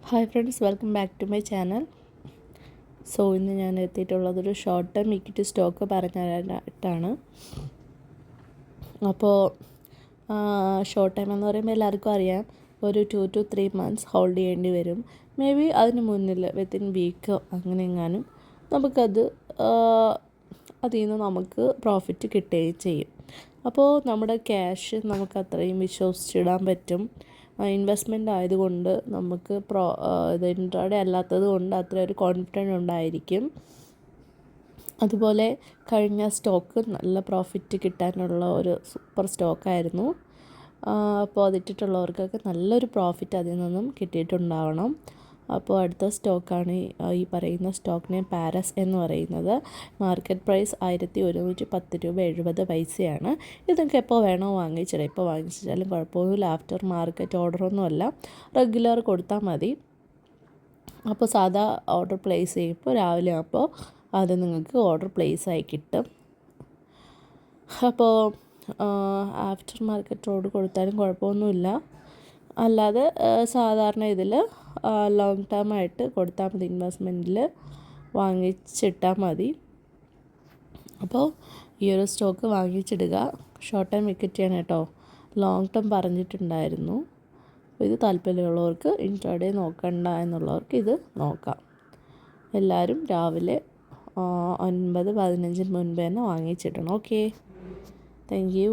Hi friends, welcome back to my channel. So ഇന്ന് ഞാൻ എത്തിയിട്ടുള്ളതൊരു ഷോർട്ട് ടേം ഇക്വിറ്റി സ്റ്റോക്ക് പറഞ്ഞു തരാനായിട്ടാണ്. അപ്പോൾ ഷോർട്ട് ടൈം എന്ന് പറയുമ്പോൾ എല്ലാവർക്കും അറിയാം, ഒരു 2 to 3 months ഹോൾഡ് ചെയ്യേണ്ടി വരും. മേ ബി അതിന് മുന്നിൽ വിത്തിൻ വീക്കോ അങ്ങനെ എങ്ങാനും നമുക്കത് അതിൽ നിന്ന് നമുക്ക് പ്രോഫിറ്റ് കിട്ടുകയും ചെയ്യും. അപ്പോൾ നമ്മുടെ ക്യാഷ് നമുക്ക് അത്രയും വിശ്വസിച്ചിടാൻ പറ്റും. ഇൻവെസ്റ്റ്മെൻ്റ് ആയതുകൊണ്ട് നമുക്ക് ഇത് ഇൻട്രാഡേ അല്ലാത്തത് കൊണ്ട് അത്ര ഒരു കോൺഫിഡൻറ്റ് ഉണ്ടായിരിക്കും. അതുപോലെ കഴിഞ്ഞ സ്റ്റോക്ക് നല്ല പ്രോഫിറ്റ് കിട്ടാനുള്ള ഒരു സൂപ്പർ സ്റ്റോക്കായിരുന്നു. അപ്പോൾ അതിട്ടിട്ടുള്ളവർക്കൊക്കെ നല്ലൊരു പ്രോഫിറ്റ് അതിൽ നിന്നും കിട്ടിയിട്ടുണ്ടാവണം. അപ്പോൾ അടുത്ത സ്റ്റോക്കാണ് ഈ പറയുന്ന സ്റ്റോക്ക് നെയിം പാരസ് എന്ന് പറയുന്നത്. മാർക്കറ്റ് പ്രൈസ് 1110 രൂപ 70 പൈസയാണ്. ഇതൊക്കെ എപ്പോൾ വേണോ വാങ്ങിച്ചിടാം. ഇപ്പോൾ വാങ്ങിച്ചാലും കുഴപ്പമൊന്നുമില്ല. ആഫ്റ്റർ മാർക്കറ്റ് ഓർഡറൊന്നുമല്ല, റെഗുലർ കൊടുത്താൽ മതി. അപ്പോൾ സാധാ ഓർഡർ പ്ലേസ് ചെയ്യുമ്പോൾ രാവിലെ ആകുമ്പോൾ അത് നിങ്ങൾക്ക് ഓർഡർ പ്ലേസ് ആയി കിട്ടും. അപ്പോൾ ആഫ്റ്റർ മാർക്കറ്റ് ഓർഡർ കൊടുത്താലും കുഴപ്പമൊന്നുമില്ല. അല്ലാതെ സാധാരണ ഇതിൽ ലോങ് ടേം ആയിട്ട് കൊടുത്താൽ മതി, ഇൻവെസ്റ്റ്മെൻറ്റിൽ വാങ്ങിച്ചിട്ടാൽ മതി. അപ്പോൾ ഈ ഒരു സ്റ്റോക്ക് വാങ്ങിച്ചിടുക. ഷോർട്ട് ടൈം ഇക്വിറ്റിയാണ് കേട്ടോ, ലോങ് ടേം പറഞ്ഞിട്ടുണ്ടായിരുന്നു. അപ്പോൾ ഇത് താല്പര്യമുള്ളവർക്ക് ഇൻട്രാഡേ നോക്കണ്ട എന്നുള്ളവർക്ക് ഇത് നോക്കാം. എല്ലാവരും രാവിലെ 9:15 മുൻപ് തന്നെ വാങ്ങിച്ചിടണം. Okay, thank you.